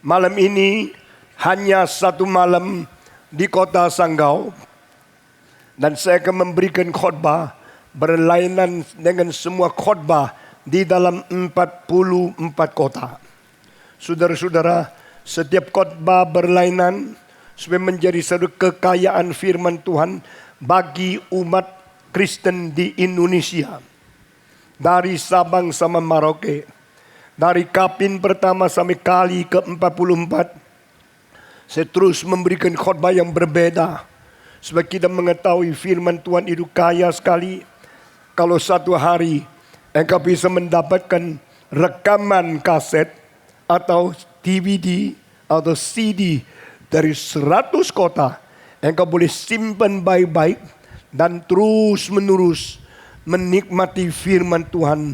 Malam ini hanya satu malam di kota Sanggau, dan saya akan memberikan khotbah berlainan dengan semua khotbah di dalam 44 kota. Saudara-saudara, setiap khotbah berlainan supaya menjadi satu kekayaan firman Tuhan bagi umat Kristen di Indonesia. Dari Sabang sampai Merauke, dari Kapin pertama sampai kali ke-44, saya terus memberikan khotbah yang berbeda. Sebab kita mengetahui firman Tuhan itu kaya sekali. Kalau satu hari engkau bisa mendapatkan rekaman kaset atau DVD atau CD dari 100 kota, engkau boleh simpan baik-baik dan terus menerus menikmati firman Tuhan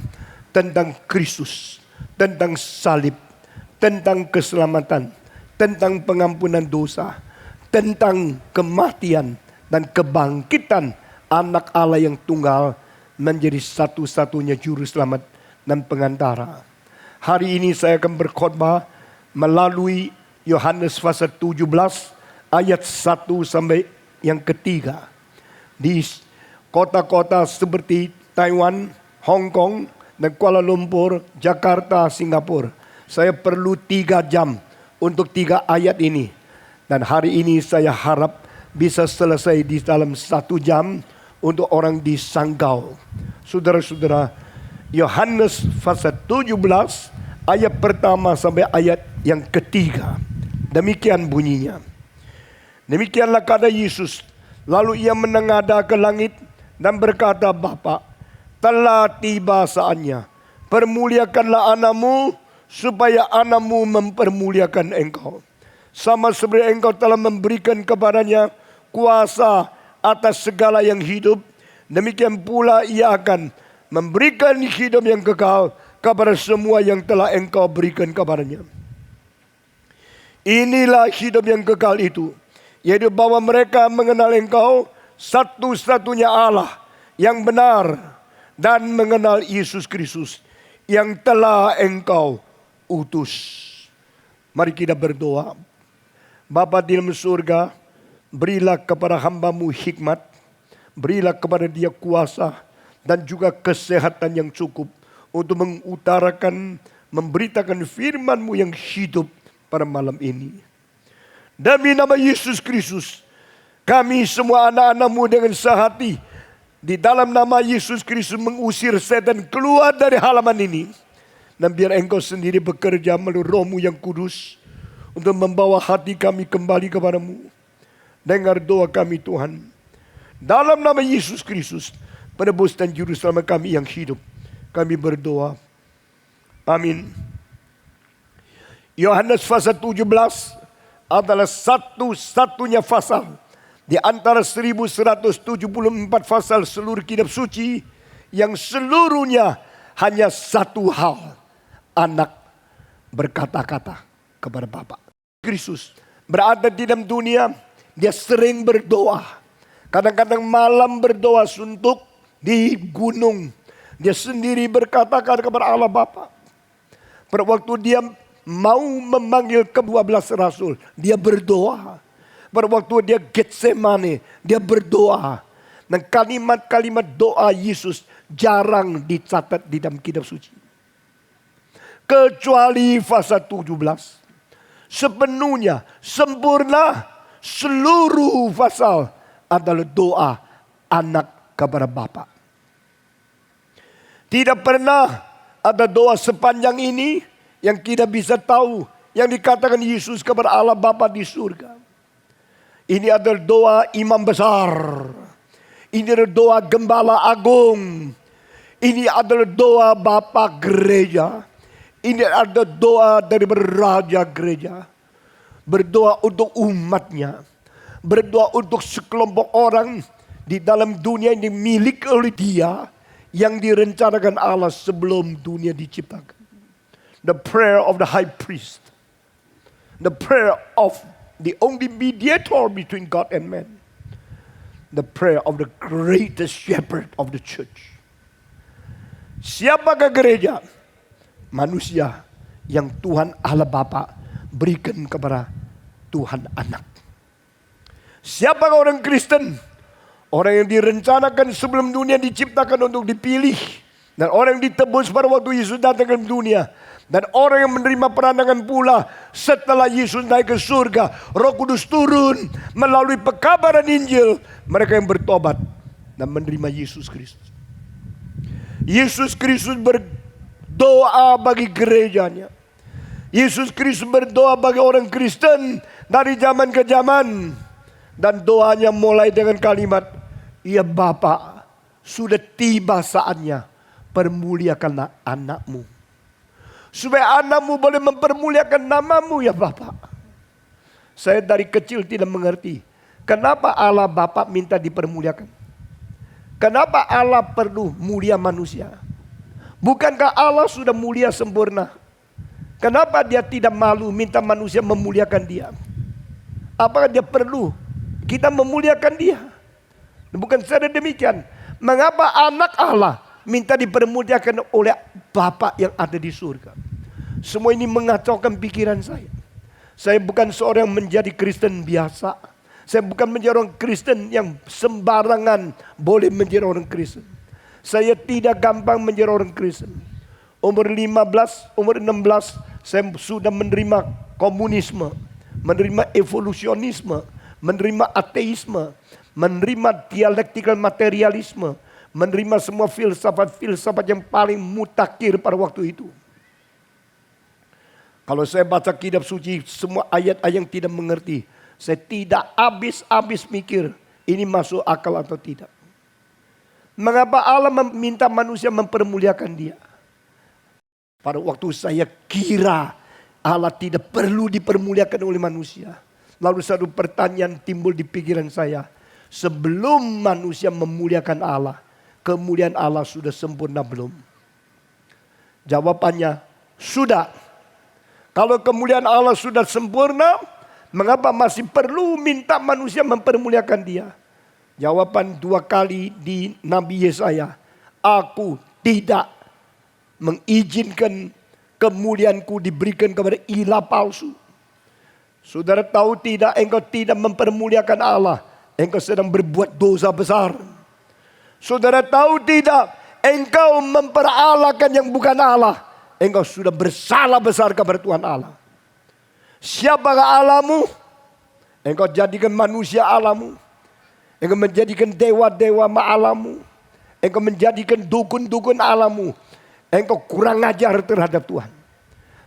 tentang Kristus, tentang salib, tentang keselamatan, tentang pengampunan dosa, tentang kematian dan kebangkitan anak Allah yang tunggal menjadi satu-satunya juru selamat dan pengantara. Hari ini saya akan berkhotbah melalui Yohanes pasal 17 ayat 1 sampai yang ketiga. Di kota-kota seperti Taiwan, Hong Kong, dan Kuala Lumpur, Jakarta, Singapura, saya perlu 3 jam untuk 3 ayat ini. Dan hari ini saya harap bisa selesai di dalam 1 jam untuk orang di Sanggau. Saudara-saudara, Yohanes pasal 17 ayat pertama sampai ayat yang ketiga. Demikian bunyinya. Demikianlah kata Yesus. Lalu ia menengadah ke langit dan berkata, Bapa, telah tiba saatnya. Permuliakanlah anakmu supaya anakmu mempermuliakan engkau. Sama seperti engkau telah memberikan kepadanya kuasa atas segala yang hidup, demikian pula ia akan memberikan hidup yang kekal kepada semua yang telah engkau berikan kepadanya. Inilah hidup yang kekal itu, yaitu bahwa mereka mengenal engkau satu-satunya Allah yang benar, dan mengenal Yesus Kristus yang telah engkau utus. Mari kita berdoa. Bapa di dalam surga, berilah kepada hamba-Mu hikmat, berilah kepada dia kuasa dan juga kesehatan yang cukup untuk mengutarakan, memberitakan firman-Mu yang hidup pada malam ini. Demi nama Yesus Kristus, kami semua anak-anak-Mu dengan sehati di dalam nama Yesus Kristus mengusir setan keluar dari halaman ini. Dan biar Engkau sendiri bekerja melalui Roh-Mu yang kudus untuk membawa hati kami kembali kepadamu. Dengar doa kami Tuhan. Dalam nama Yesus Kristus, penebus dan juru selamat kami yang hidup, kami berdoa. Amin. Yohanes pasal 17 adalah satu-satunya pasal di antara 1174 pasal seluruh kitab suci yang seluruhnya hanya satu hal. Anak berkata-kata kepada Bapa. Kristus berada di dalam dunia, dia sering berdoa. Kadang-kadang malam berdoa suntuk di gunung. Dia sendiri berkata-kata kepada Allah Bapa. Pada waktu dia mau memanggil ke-12 rasul, dia berdoa. Pada waktu dia Getsemane, dia berdoa. Dan kalimat-kalimat doa Yesus jarang dicatat di dalam kitab suci. Kecuali pasal 17. Sepenuhnya, sempurna, seluruh pasal adalah doa anak kepada Bapa. Tidak pernah ada doa sepanjang ini yang kita bisa tahu yang dikatakan Yesus kepada Allah Bapa di surga. Ini adalah doa imam besar. Ini adalah doa gembala agung. Ini adalah doa Bapa gereja. Ini adalah doa dari raja gereja. Berdoa untuk umatnya. Berdoa untuk sekelompok orang di dalam dunia yang dimiliki oleh dia, yang direncanakan Allah sebelum dunia diciptakan. The prayer of the high priest. The prayer of the only mediator between God and man. The prayer of the greatest shepherd of the church. Siapakah gereja? Manusia yang Tuhan Allah Bapa berikan kepada Tuhan Anak. Siapakah orang Kristen? Orang yang direncanakan sebelum dunia diciptakan untuk dipilih. Dan orang yang ditebus pada waktu Yesus datang ke dunia. Dan orang yang menerima peranangan pula setelah Yesus naik ke surga. Roh Kudus turun melalui pekabaran Injil. Mereka yang bertobat dan menerima Yesus Kristus. Yesus Kristus berdoa bagi gerejanya. Yesus Kristus berdoa bagi orang Kristen dari zaman ke zaman. Dan doanya mulai dengan kalimat, ya Bapa, sudah tiba saatnya, permuliakanlah anakmu. Supaya anakmu boleh mempermuliakan namamu ya Bapa. Saya dari kecil tidak mengerti, kenapa Allah Bapa minta dipermuliakan. Kenapa Allah perlu mulia manusia? Bukankah Allah sudah mulia sempurna? Kenapa dia tidak malu minta manusia memuliakan dia? Apakah dia perlu kita memuliakan dia? Bukan saja demikian. Mengapa anak Allah minta dipermuliakan oleh Bapa yang ada di surga? Semua ini mengacaukan pikiran saya. Saya bukan seorang yang menjadi Kristen biasa. Saya bukan menjadi orang Kristen yang sembarangan boleh menjadi orang Kristen. Saya tidak gampang menjadi orang Kristen. Umur 15, umur 16, saya sudah menerima komunisme, menerima evolusionisme, menerima ateisme, menerima dialektikal materialisme, menerima semua filsafat-filsafat yang paling mutakhir pada waktu itu. Kalau saya baca kitab suci, semua ayat-ayat yang tidak mengerti, saya tidak habis-habis mikir ini masuk akal atau tidak. Mengapa Allah meminta manusia mempermuliakan dia? Pada waktu saya kira Allah tidak perlu dipermuliakan oleh manusia. Lalu satu pertanyaan timbul di pikiran saya. Sebelum manusia memuliakan Allah, kemuliaan Allah sudah sempurna belum? Jawabannya, sudah. Kalau kemuliaan Allah sudah sempurna, mengapa masih perlu minta manusia mempermuliakan dia? Jawaban 2 kali di Nabi Yesaya. Aku tidak mengizinkan kemuliaanku diberikan kepada ilah palsu. Saudara tahu tidak, engkau tidak mempermuliakan Allah, engkau sedang berbuat dosa besar. Saudara tahu tidak, engkau memperalahkan yang bukan Allah, engkau sudah bersalah besar kepada Tuhan Allah. Siapakah Allahmu? Engkau jadikan manusia Allahmu. Engkau menjadikan dewa-dewa Allahmu. Engkau menjadikan dukun-dukun Allahmu. Engkau kurang ajar terhadap Tuhan.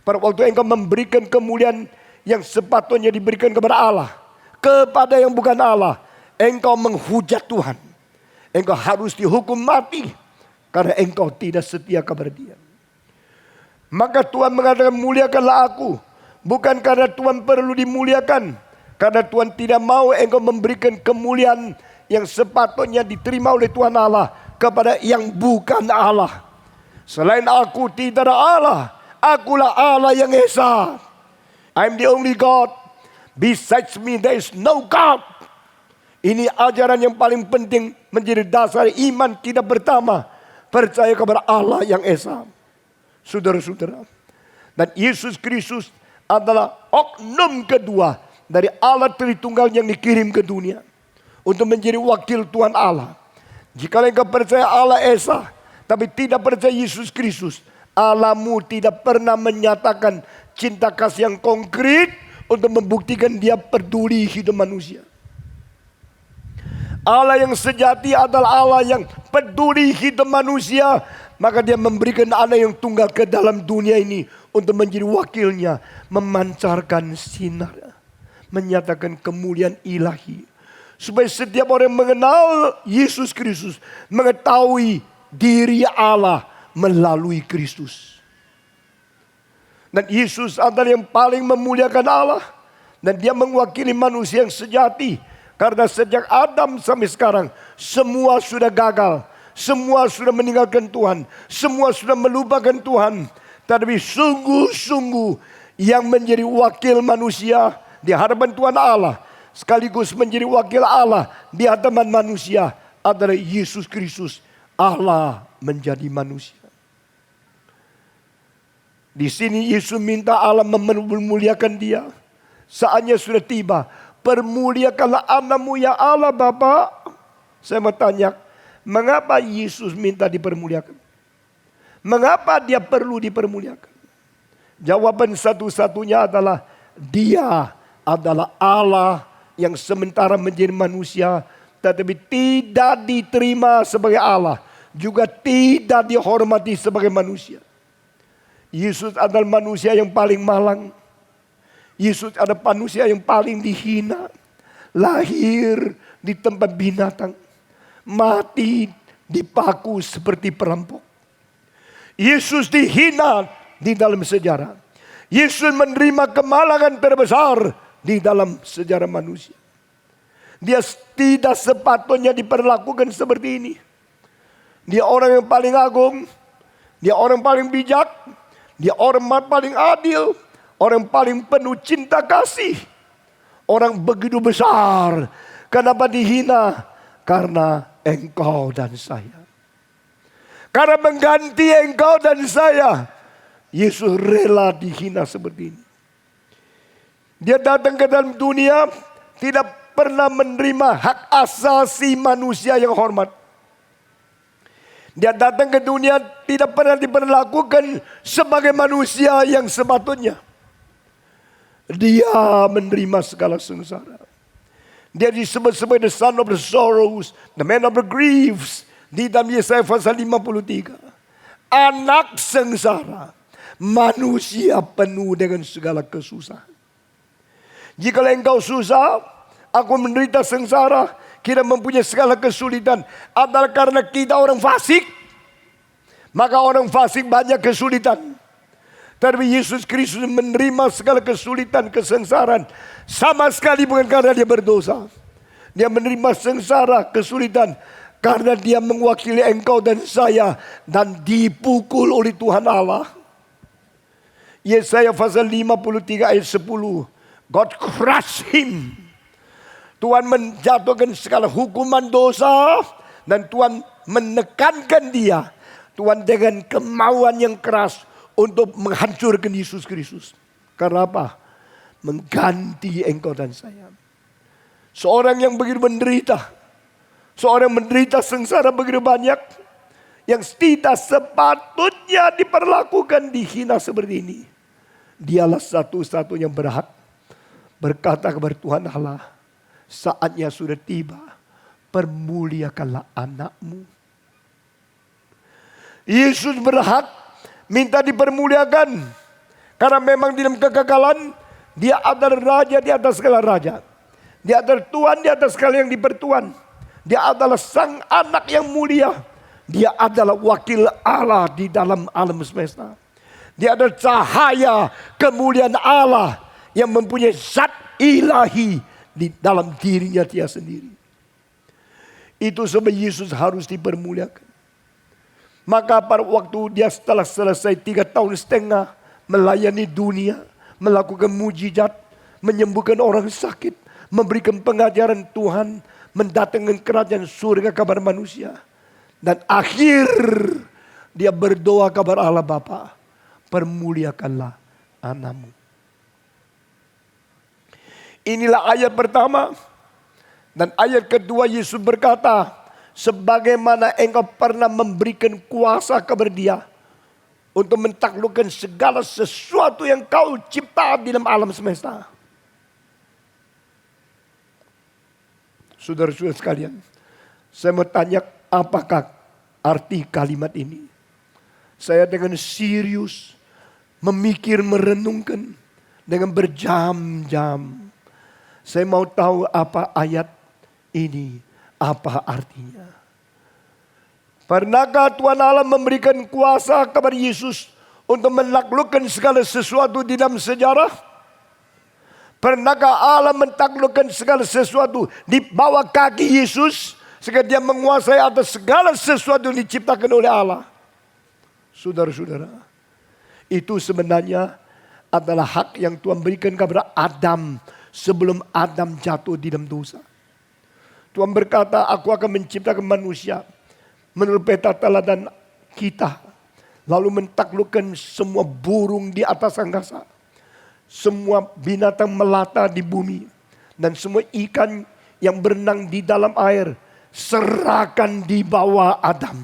Pada waktu engkau memberikan kemuliaan yang sepatutnya diberikan kepada Allah, kepada yang bukan Allah, engkau menghujat Tuhan. Engkau harus dihukum mati karena engkau tidak setia kepada Dia. Maka Tuhan mengatakan, muliakanlah aku. Bukan karena Tuhan perlu dimuliakan, karena Tuhan tidak mau engkau memberikan kemuliaan yang sepatutnya diterima oleh Tuhan Allah kepada yang bukan Allah. Selain aku tidak ada Allah. Akulah Allah yang Esa. I'm the only God. Besides me there is no God. Ini ajaran yang paling penting menjadi dasar iman kita pertama. Percaya kepada Allah yang Esa. Saudara-saudara. Dan Yesus Kristus adalah oknum kedua dari Allah Tritunggal yang dikirim ke dunia untuk menjadi wakil Tuhan Allah. Jika engkau percaya Allah Esa, tapi tidak percaya Yesus Kristus, Allahmu tidak pernah menyatakan cinta kasih yang konkret untuk membuktikan Dia peduli hidup manusia. Allah yang sejati adalah Allah yang peduli hidup manusia. Maka Dia memberikan anak yang tunggal ke dalam dunia ini untuk menjadi wakilnya, memancarkan sinar, menyatakan kemuliaan ilahi. Supaya setiap orang yang mengenal Yesus Kristus mengetahui diri Allah melalui Kristus. Dan Yesus adalah yang paling memuliakan Allah. Dan Dia mewakili manusia yang sejati. Karena sejak Adam sampai sekarang semua sudah gagal. Semua sudah meninggalkan Tuhan. Semua sudah melupakan Tuhan. Tetapi sungguh-sungguh yang menjadi wakil manusia di hadapan Tuhan Allah, sekaligus menjadi wakil Allah di hadapan manusia, adalah Yesus Kristus. Allah menjadi manusia. Di sini Yesus minta Allah memuliakan Dia. Saatnya sudah tiba. Permuliakanlah anakmu ya Allah Bapa. Saya mau tanya, mengapa Yesus minta dipermuliakan? Mengapa Dia perlu dipermuliakan? Jawaban satu-satunya adalah Dia adalah Allah yang sementara menjadi manusia, tetapi tidak diterima sebagai Allah, juga tidak dihormati sebagai manusia. Yesus adalah manusia yang paling malang. Yesus adalah manusia yang paling dihina. Lahir di tempat binatang, mati dipaku seperti perampok. Yesus dihina di dalam sejarah. Yesus menerima kemalangan terbesar di dalam sejarah manusia. Dia tidak sepatutnya diperlakukan seperti ini. Dia orang yang paling agung. Dia orang paling bijak. Dia orang paling adil. Orang paling penuh cinta kasih. Orang begitu besar. Kenapa dihina? Karena engkau dan saya. Karena mengganti engkau dan saya, Yesus rela dihina seperti ini. Dia datang ke dalam dunia tidak pernah menerima hak asasi manusia yang hormat. Dia datang ke dunia tidak pernah diperlakukan sebagai manusia yang sepatutnya. Dia menerima segala sengsara. Dia disebut sebagai the son of the sorrows, the man of the griefs. Di dalam Yesaya pasal 53. Anak sengsara. Manusia penuh dengan segala kesusahan. Jika engkau susah, aku menderita sengsara, kita mempunyai segala kesulitan, adalah karena kita orang fasik. Maka orang fasik banyak kesulitan. Tapi Yesus Kristus menerima segala kesulitan, kesengsaraan. Sama sekali bukan karena dia berdosa. Dia menerima sengsara, kesulitan. Karena dia mewakili engkau dan saya. Dan dipukul oleh Tuhan Allah. Yesaya pasal 53 ayat 10. God crush him. Tuhan menjatuhkan segala hukuman dosa. Dan Tuhan menekankan dia. Tuhan dengan kemauan yang keras untuk menghancurkan Yesus Kristus. Karena apa? Mengganti engkau dan saya. Seorang yang begitu menderita. Seorang menderita sengsara begitu banyak. Yang tidak sepatutnya diperlakukan, dihina seperti ini. Dialah satu-satunya yang berhak berkata kepada Tuhan Allah. Saatnya sudah tiba. Permuliakanlah anakmu. Yesus berhak minta dipermuliakan. Karena memang di dalam kegagalan, dia adalah raja di atas segala raja. Dia adalah Tuhan di atas segala yang dipertuan. Dia adalah sang anak yang mulia. Dia adalah wakil Allah di dalam alam semesta. Dia adalah cahaya kemuliaan Allah yang mempunyai zat ilahi di dalam dirinya dia sendiri. Itu sebab Yesus harus dipermuliakan. Maka pada waktu dia setelah selesai 3,5 tahun melayani dunia, melakukan mujizat, menyembuhkan orang sakit, memberikan pengajaran Tuhan, mendatangkan kerajaan surga kepada manusia. Dan akhir dia berdoa kepada Allah Bapa, permuliakanlah anakmu. Inilah ayat pertama. Dan ayat kedua Yesus berkata, sebagaimana engkau pernah memberikan kuasa kepada dia untuk mentaklukkan segala sesuatu yang kau cipta di dalam alam semesta. Saudara-saudara sekalian, saya mau tanya apakah arti kalimat ini? Saya dengan serius memikir, merenungkan dengan berjam-jam. Saya mau tahu apa ayat ini, apa artinya. Pernahkah Tuhan Allah memberikan kuasa kepada Yesus untuk menaklukkan segala sesuatu di dalam sejarah? Pernahkah Allah mentaklukkan segala sesuatu di bawah kaki Yesus? Sehingga dia menguasai atas segala sesuatu yang diciptakan oleh Allah. Saudara-saudara, itu sebenarnya adalah hak yang Tuhan berikan kepada Adam sebelum Adam jatuh di dalam dosa. Tuhan berkata, aku akan menciptakan manusia menurut peta teladan kita. Lalu mentaklukkan semua burung di atas angkasa. Semua binatang melata di bumi. Dan semua ikan yang berenang di dalam air. Serahkan di bawah Adam.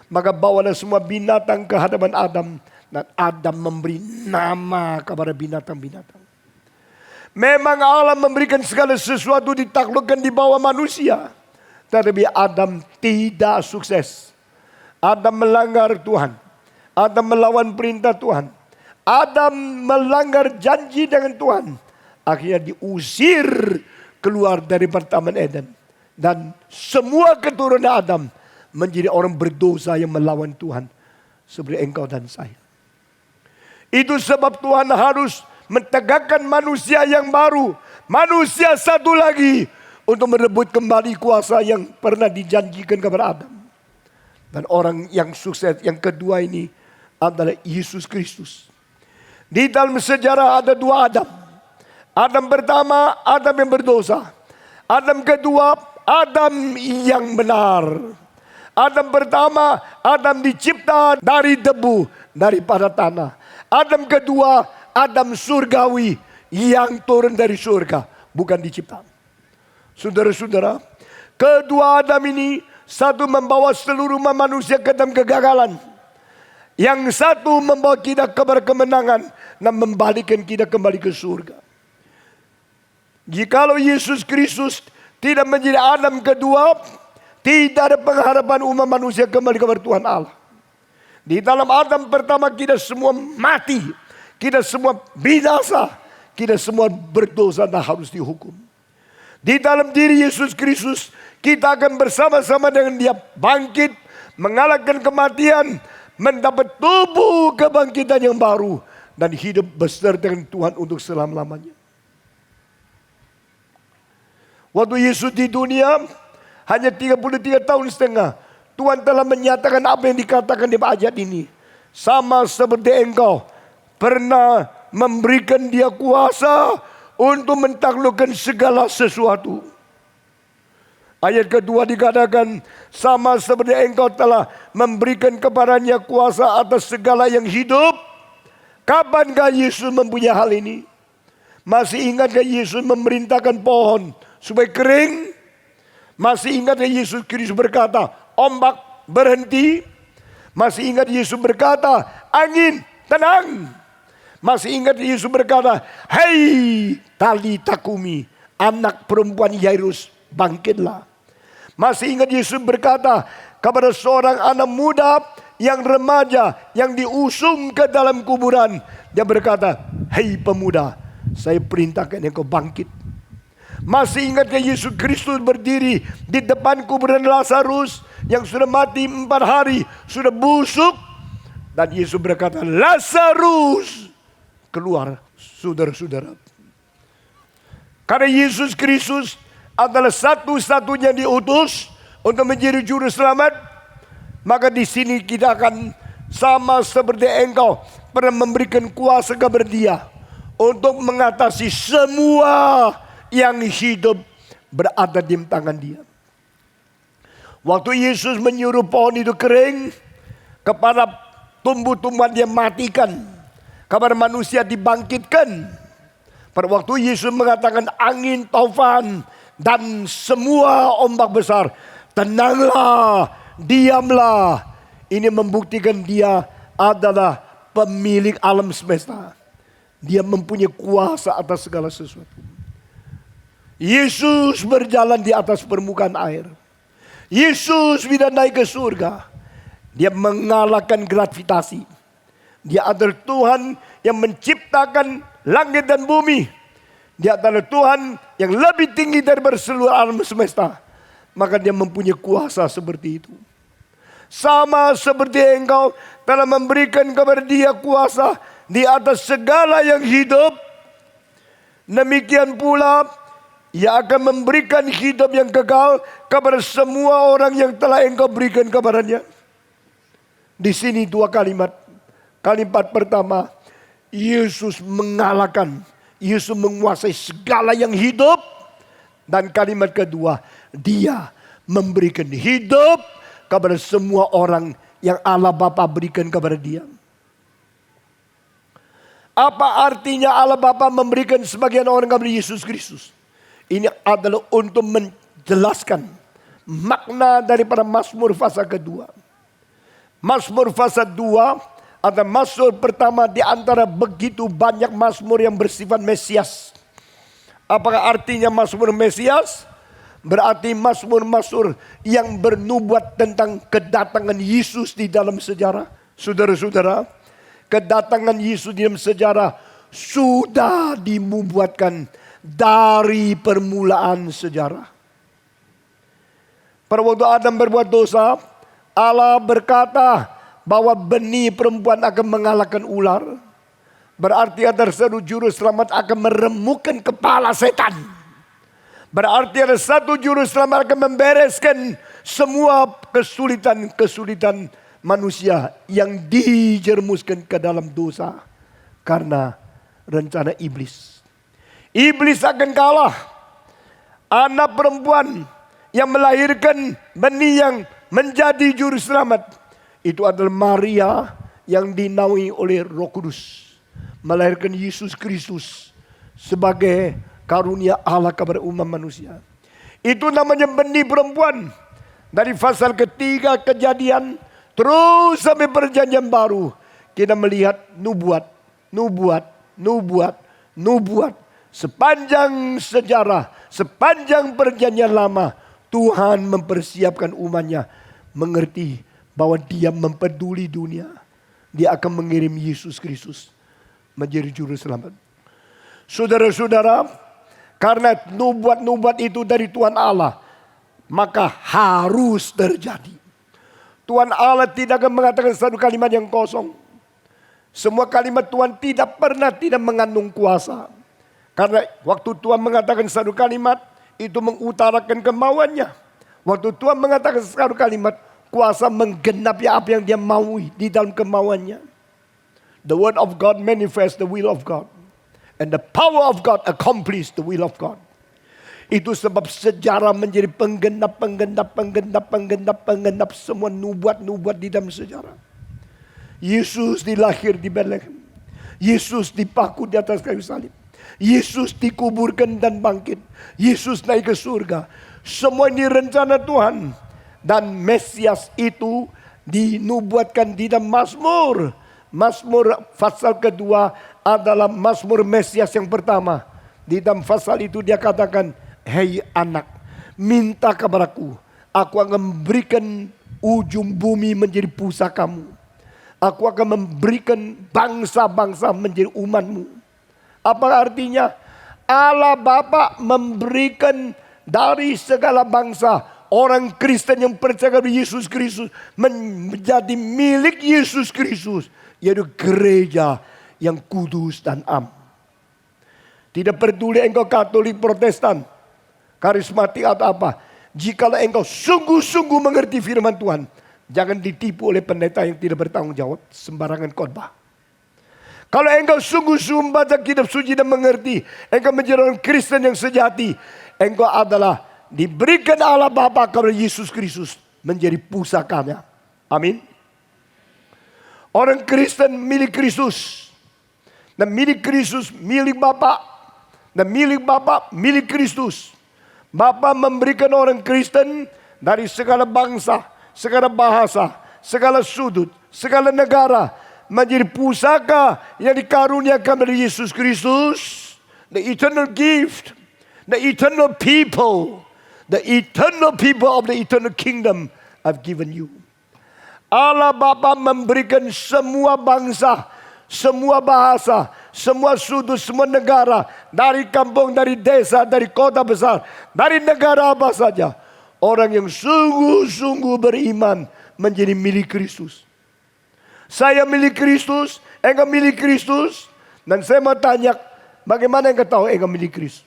Maka bawalah semua binatang ke hadapan Adam. Dan Adam memberi nama kepada binatang-binatang. Memang Allah memberikan segala sesuatu ditaklukkan di bawah manusia. Tetapi Adam tidak sukses. Adam melanggar Tuhan. Adam melawan perintah Tuhan. Adam melanggar janji dengan Tuhan. Akhirnya diusir keluar dari Taman Eden. Dan semua keturunan Adam menjadi orang berdosa yang melawan Tuhan. Seperti engkau dan saya. Itu sebab Tuhan harus mentegakkan manusia yang baru. Manusia satu lagi. Untuk merebut kembali kuasa yang pernah dijanjikan kepada Adam. Dan orang yang sukses yang kedua ini adalah Yesus Kristus. Di dalam sejarah ada dua Adam. Adam pertama, Adam yang berdosa. Adam kedua, Adam yang benar. Adam pertama, Adam dicipta dari debu, daripada tanah. Adam kedua, Adam surgawi yang turun dari surga, bukan dicipta. Saudara-saudara, kedua Adam ini, satu membawa seluruh manusia ke dalam kegagalan. Yang satu membawa kita kepada kemenangan dan membalikkan kita kembali ke surga. Jikalau Yesus Kristus tidak menjadi Adam kedua, tidak ada pengharapan umat manusia kembali kepada Tuhan Allah. Di dalam Adam pertama kita semua mati. Kita semua binasa. Kita semua berdosa dan harus dihukum. Di dalam diri Yesus Kristus kita akan bersama-sama dengan dia bangkit, mengalahkan kematian, mendapat tubuh kebangkitan yang baru, dan hidup beserta dengan Tuhan untuk selama-lamanya. Waktu Yesus di dunia hanya 33 tahun setengah, Tuhan telah menyatakan apa yang dikatakan di ayat ini. Sama seperti engkau pernah memberikan dia kuasa untuk mentaklukkan segala sesuatu. Ayat kedua dikatakan, sama seperti engkau telah memberikan kepadanya kuasa atas segala yang hidup. Kapankah Yesus mempunyai hal ini? Masih ingatkah Yesus memerintahkan pohon supaya kering? Masih ingatkah Yesus Kristus berkata, ombak berhenti? Masih ingat Yesus berkata, angin tenang? Masih ingat Yesus berkata, hei Talita Kumi, anak perempuan Yairus, bangkitlah. Masih ingat Yesus berkata kepada seorang anak muda yang remaja yang diusung ke dalam kuburan. Dia berkata, hei pemuda, saya perintahkan engkau bangkit. Masih ingatkah Yesus Kristus berdiri di depan kuburan Lazarus yang sudah mati 4 hari, sudah busuk. Dan Yesus berkata, Lazarus, keluar. Saudara-saudara, karena Yesus Kristus adalah satu-satunya diutus untuk menjadi juru selamat, maka di sini kita akan sama seperti engkau pernah memberikan kuasa kepada dia untuk mengatasi semua yang hidup berada di tangan dia. Waktu Yesus menyuruh pohon itu kering, kepada tumbuh-tumbuhan dia matikan, kepada manusia dibangkitkan. Pada waktu Yesus mengatakan angin, taufan, dan semua ombak besar, tenanglah, diamlah. Ini membuktikan dia adalah pemilik alam semesta. Dia mempunyai kuasa atas segala sesuatu. Yesus berjalan di atas permukaan air. Yesus tidak naik ke surga. Dia mengalahkan gravitasi. Dia adalah Tuhan yang menciptakan langit dan bumi. Dia adalah Tuhan yang lebih tinggi daripada seluruh alam semesta. Maka dia mempunyai kuasa seperti itu. Sama seperti engkau telah memberikan kepada dia kuasa di atas segala yang hidup, demikian pula ia akan memberikan hidup yang kekal kepada semua orang yang telah engkau berikan kepadanya. Di sini 2 kalimat. Kalimat pertama, Yesus mengalahkan, Yesus menguasai segala yang hidup. Dan kalimat kedua, dia memberikan hidup kepada semua orang yang Allah Bapa berikan kepada dia. Apa artinya Allah Bapa memberikan sebagian orang kepada Yesus Kristus? Ini adalah untuk menjelaskan makna daripada Mazmur pasal kedua. Mazmur pasal 2 adalah Mazmur pertama di antara begitu banyak Mazmur yang bersifat Mesias. Apakah artinya Mazmur Mesias? Berarti Mazmur-Mazmur yang bernubuat tentang kedatangan Yesus di dalam sejarah. Saudara-saudara, kedatangan Yesus di dalam sejarah sudah dinubuatkan dari permulaan sejarah. Pada waktu Adam berbuat dosa, Allah berkata bahwa benih perempuan akan mengalahkan ular. Berarti ada satu juru selamat akan meremukkan kepala setan. Berarti ada satu juru selamat akan membereskan semua kesulitan-kesulitan manusia yang dijermuskan ke dalam dosa karena rencana iblis. Iblis akan kalah. Anak perempuan yang melahirkan benih yang menjadi juru selamat itu adalah Maria yang dinaungi oleh Roh Kudus, melahirkan Yesus Kristus sebagai karunia Allah kepada umat manusia. Itu namanya benih perempuan. Dari pasal ketiga Kejadian terus sampai perjanjian baru, kita melihat nubuat. Sepanjang sejarah, sepanjang perjanjian lama, Tuhan mempersiapkan umatnya mengerti bahwa dia mempeduli dunia. Dia akan mengirim Yesus Kristus menjadi juru selamat. Saudara-saudara, karena nubuat-nubuat itu dari Tuhan Allah, maka harus terjadi. Tuhan Allah tidak akan mengatakan satu kalimat yang kosong. Semua kalimat Tuhan tidak pernah tidak mengandung kuasa. Karena waktu Tuhan mengatakan satu kalimat, itu mengutarakan kemauannya. Waktu Tuhan mengatakan satu kalimat, kuasa menggenapi apa yang dia maui di dalam kemauannya. The word of God manifests the will of God. And the power of God accomplishes the will of God. Itu sebab sejarah menjadi penggenap semua nubuat-nubuat di dalam sejarah. Yesus dilahir di Bethlehem. Yesus dipaku di atas kayu salib. Yesus dikuburkan dan bangkit. Yesus naik ke surga. Semua ini rencana Tuhan. Dan Mesias itu dinubuatkan di dalam Mazmur. Mazmur pasal kedua adalah Mazmur Mesias yang pertama. Di dalam pasal itu dia katakan, hei anak, minta kepadaku, aku akan memberikan ujung bumi menjadi pusakamu. Aku akan memberikan bangsa-bangsa menjadi umatmu. Apa artinya? Allah Bapa memberikan dari segala bangsa orang Kristen yang percaya kepada Yesus Kristus menjadi milik Yesus Kristus, yaitu gereja yang kudus dan am. Tidak peduli engkau Katolik, Protestan, karismatik atau apa. Jikalau engkau sungguh-sungguh mengerti firman Tuhan, jangan ditipu oleh pendeta yang tidak bertanggung jawab sembarangan khotbah. Kalau engkau sungguh-sungguh membaca kitab suci dan mengerti, engkau menjadi orang Kristen yang sejati, engkau adalah diberikan Allah Bapa kepada Yesus Kristus menjadi pusakanya. Amin. Orang Kristen milik Kristus. Dan milik Kristus milik Bapa. Dan milik Bapa milik Kristus. Bapa memberikan orang Kristen dari segala bangsa, segala bahasa, segala sudut, segala negara menjadi pusaka yang dikaruniakan dari Yesus Kristus. The eternal gift, the eternal people, the eternal people of the eternal kingdom I've given you. Allah Bapa memberikan semua bangsa, semua bahasa, semua sudut, semua negara, dari kampung, dari desa, dari kota besar, dari negara apa saja. Orang yang sungguh-sungguh beriman menjadi milik Kristus. Saya milik Kristus, engkau milik Kristus. Dan saya mau tanya, bagaimana engkau tahu engkau milik Kristus?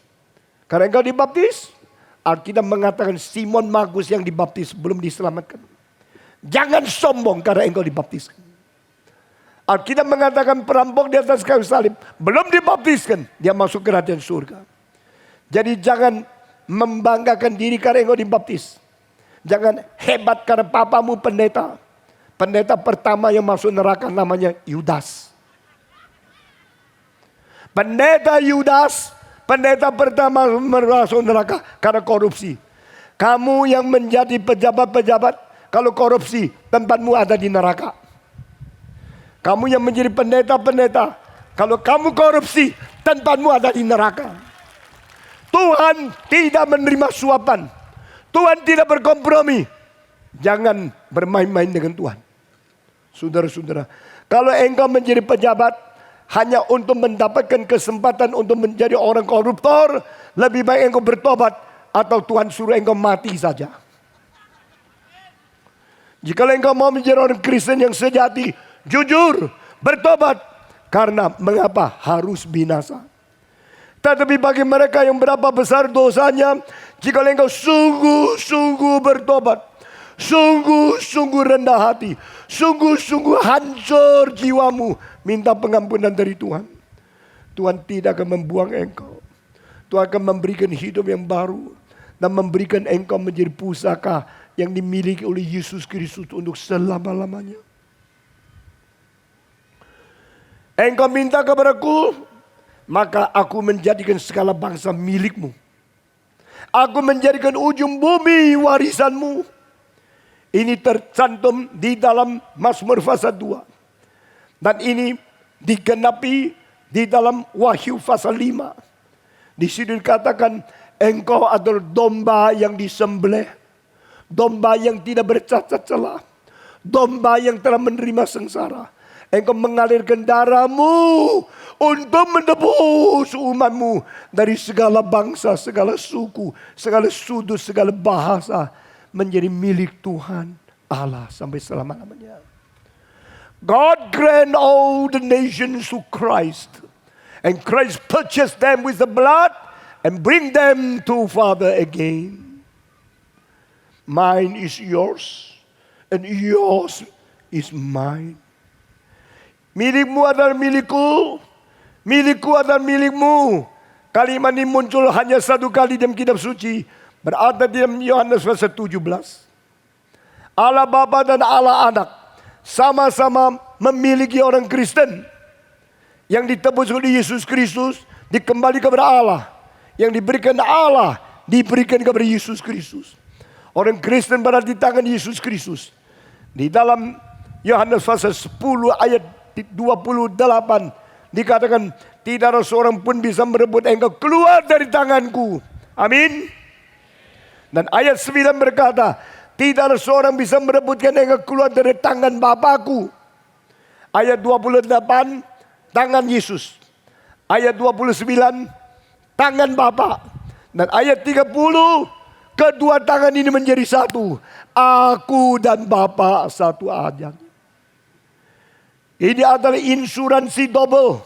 Karena engkau dibaptis. Alkitab mengatakan Simon Magus yang dibaptis belum diselamatkan. Jangan sombong karena engkau dibaptiskan. Alkitab mengatakan perampok di atas kayu salib belum dibaptiskan, dia masuk kerajaan surga. Jadi jangan membanggakan diri karena engkau dibaptis. Jangan hebat karena papamu pendeta. Pendeta pertama yang masuk neraka namanya Yudas. Pendeta Yudas, pendeta pertama masuk neraka karena korupsi. Kamu yang menjadi pejabat-pejabat, kalau korupsi tempatmu ada di neraka. Kamu yang menjadi pendeta-pendeta, kalau kamu korupsi, tempatmu ada di neraka. Tuhan tidak menerima suapan. Tuhan tidak berkompromi. Jangan bermain-main dengan Tuhan. Saudara-saudara, kalau engkau menjadi pejabat hanya untuk mendapatkan kesempatan untuk menjadi orang koruptor, lebih baik engkau bertobat atau Tuhan suruh engkau mati saja. Jika engkau mau menjadi orang Kristen yang sejati, jujur, bertobat. Karena mengapa harus binasa? Tetapi bagi mereka yang berapa besar dosanya, jika engkau sungguh-sungguh bertobat, sungguh-sungguh rendah hati, sungguh-sungguh hancur jiwamu, minta pengampunan dari Tuhan. Tuhan tidak akan membuang engkau. Tuhan akan memberikan hidup yang baru dan memberikan engkau menjadi pusaka yang dimiliki oleh Yesus Kristus untuk selama-lamanya. Engkau minta kepadaku, maka aku menjadikan segala bangsa milikmu. Aku menjadikan ujung bumi warisanmu. Ini tercantum di dalam Mazmur pasal 2. Dan ini digenapi di dalam Wahyu pasal 5. Di situ dikatakan, engkau adalah domba yang disembelih. Domba yang tidak bercacat celah. Domba yang telah menerima sengsara. Engkau mengalirkan darahmu untuk menebus umatmu dari segala bangsa, segala suku, segala sudut, segala bahasa menjadi milik Tuhan Allah sampai selama-lamanya. God grant all the nations to Christ. And Christ purchased them with the blood and bring them to Father again. Mine is yours and yours is mine. Milikmu adalah milikku, milikku adalah milikmu. Kalimat ini muncul hanya satu kali dalam kitab suci. Berada di dalam Yohanes pasal 17. Allah Bapa dan Allah Anak sama-sama memiliki orang Kristen yang ditebus oleh Yesus Kristus, dikembali kepada Allah. Yang diberikan Allah, diberikan kepada Yesus Kristus. Orang Kristen berada di tangan Yesus Kristus. Di dalam Yohanes pasal 10 ayat 28 dikatakan, tidak ada seorang pun bisa merebut engkau keluar dari tanganku. Amin. Dan ayat 9 berkata, tidak ada seorang bisa merebutkan engkau keluar dari tangan Bapakku. Ayat 28, tangan Yesus. Ayat 29, tangan Bapa. Dan ayat 30, kedua tangan ini menjadi satu. Aku dan Bapa satu aja. Ini adalah insuransi double.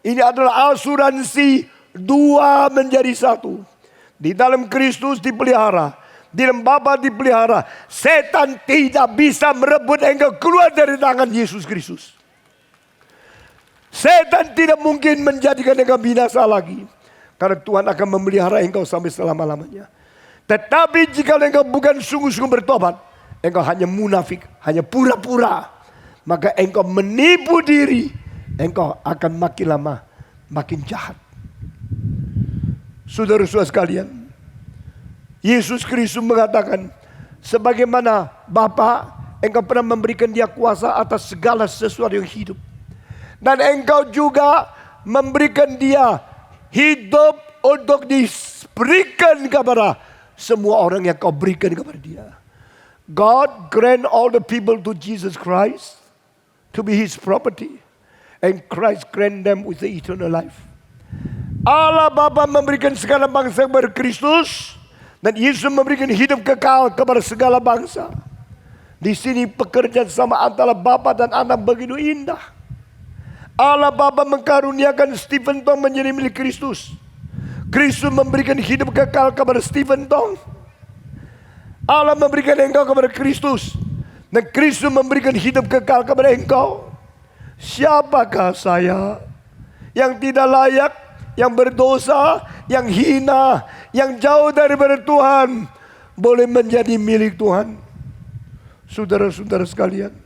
Ini adalah asuransi dua menjadi satu. Di dalam Kristus dipelihara. Di dalam Bapa dipelihara. Setan tidak bisa merebut engkau keluar dari tangan Yesus Kristus. Setan tidak mungkin menjadikan engkau binasa lagi. Karena Tuhan akan memelihara engkau sampai selama-lamanya. Tetapi jika engkau bukan sungguh-sungguh bertobat, engkau hanya munafik, hanya pura-pura, maka engkau menipu diri, engkau akan makin lama makin jahat. Saudara-saudara sekalian, Yesus Kristus mengatakan, sebagaimana Bapa, engkau pernah memberikan dia kuasa atas segala sesuatu yang hidup. Dan engkau juga memberikan dia hidup untuk diberikan kepada semua orang yang kau berikan kepada dia. God grant all the people to Jesus Christ to be his property. And Christ grant them with the eternal life. Allah Bapa memberikan segala bangsa kepada Kristus. Dan Yesus memberikan hidup kekal kepada segala bangsa. Di sini pekerjaan sama antara Bapa dan Anak begitu indah. Allah Bapa mengkaruniakan Stephen Tong menjadi milik Kristus. Kristus memberikan hidup kekal kepada Stephen Tong. Allah memberikan engkau kepada Kristus. Dan Kristus memberikan hidup kekal kepada engkau. Siapakah saya yang tidak layak, yang berdosa, yang hina, yang jauh daripada Tuhan, boleh menjadi milik Tuhan? Saudara-saudara sekalian,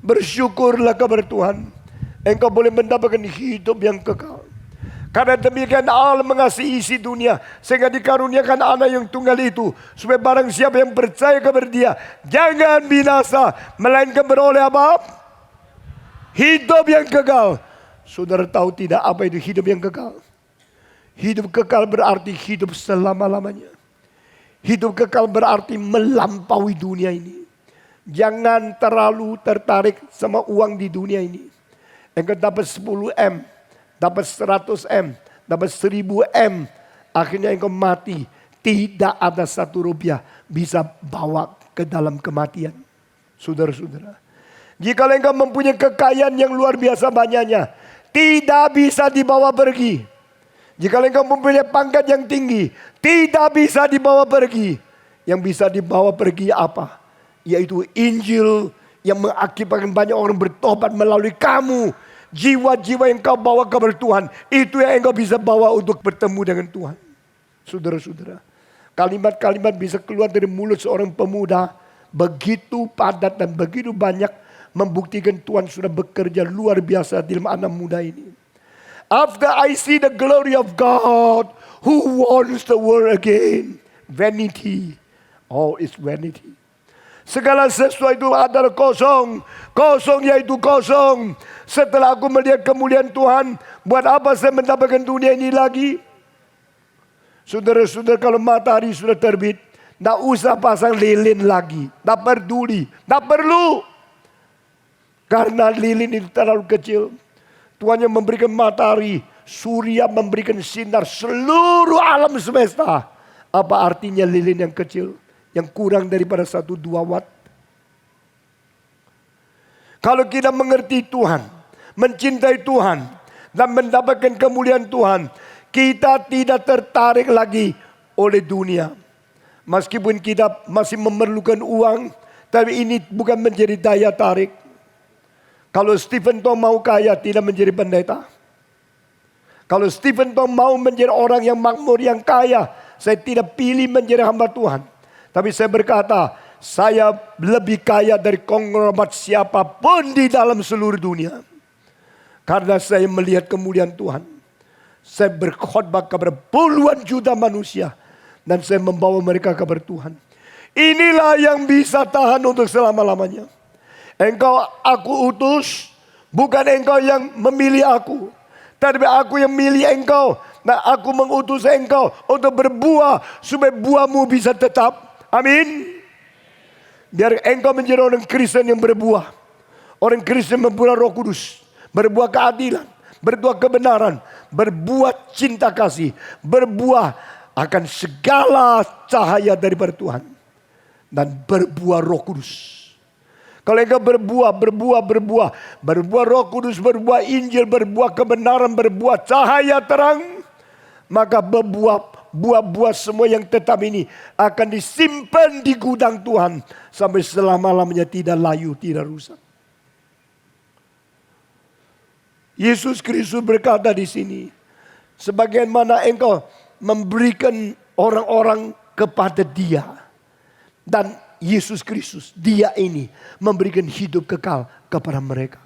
bersyukurlah kepada Tuhan. Engkau boleh mendapatkan hidup yang kekal. Karena demikian Allah mengasihi isi dunia, sehingga dikaruniakan Anak yang tunggal itu, supaya barang siapa yang percaya kepada dia, jangan binasa, melainkan beroleh apa? Hidup yang kekal. Saudara tahu tidak apa itu hidup yang kekal? Hidup kekal berarti hidup selama-lamanya. Hidup kekal berarti melampaui dunia ini. Jangan terlalu tertarik sama uang di dunia ini. Engkau dapat 10 M, dapat 100 M, dapat 1000 M. Akhirnya engkau mati. Tidak ada 1 rupiah bisa bawa ke dalam kematian. Saudara-saudara, jika engkau mempunyai kekayaan yang luar biasa banyaknya, tidak bisa dibawa pergi. Jika engkau mempunyai pangkat yang tinggi, tidak bisa dibawa pergi. Yang bisa dibawa pergi apa? Yaitu Injil yang mengakibatkan banyak orang bertobat melalui kamu. Jiwa-jiwa yang kau bawa kepada Tuhan, itu yang engkau bisa bawa untuk bertemu dengan Tuhan. Saudara-saudara, kalimat-kalimat bisa keluar dari mulut seorang pemuda begitu padat dan begitu banyak, membuktikan Tuhan sudah bekerja luar biasa di dalam anak muda ini. After I see the glory of God, who wants the world again? Vanity. Oh, it's vanity. Segala sesuatu itu adalah kosong. Kosong yaitu kosong. Setelah aku melihat kemuliaan Tuhan, buat apa saya mendapatkan dunia ini lagi? Saudara-saudara, kalau matahari sudah terbit, tidak usah pasang lilin lagi. Tidak peduli. Tidak perlu. Karena lilin itu terlalu kecil. Tuhan yang memberikan matahari, surya memberikan sinar seluruh alam semesta. Apa artinya lilin yang kecil? Yang kurang daripada 1-2 watt. Kalau kita mengerti Tuhan, mencintai Tuhan, dan mendapatkan kemuliaan Tuhan, kita tidak tertarik lagi oleh dunia. Meskipun kita masih memerlukan uang, tapi ini bukan menjadi daya tarik. Kalau Stephen Tong mau kaya, tidak menjadi pendeta. Kalau Stephen Tong mau menjadi orang yang makmur, yang kaya, saya tidak pilih menjadi hamba Tuhan. Tapi saya berkata, saya lebih kaya dari konglomerat siapapun di dalam seluruh dunia. Karena saya melihat kemuliaan Tuhan. Saya berkhotbah kepada puluhan juta manusia. Dan saya membawa mereka kepada Tuhan. Inilah yang bisa tahan untuk selama-lamanya. Engkau aku utus, bukan engkau yang memilih aku. Tapi aku yang milih engkau. Nah, aku mengutus engkau untuk berbuah supaya buahmu bisa tetap. Amin. Biar engkau menjadi orang Kristen yang berbuah. Orang Kristen membuah Roh Kudus. Berbuah keadilan, berbuah kebenaran, berbuah cinta kasih, berbuah akan segala cahaya daripada Tuhan. Dan berbuah Roh Kudus. Kalau engkau berbuah Roh Kudus, berbuah Injil, berbuah kebenaran, berbuah cahaya terang, maka buah-buah semua yang tetap ini akan disimpan di gudang Tuhan sampai selama-lamanya, tidak layu, tidak rusak. Yesus Kristus berkata di sini, sebagaimana engkau memberikan orang-orang kepada Dia, dan Yesus Kristus, Dia ini memberikan hidup kekal kepada mereka.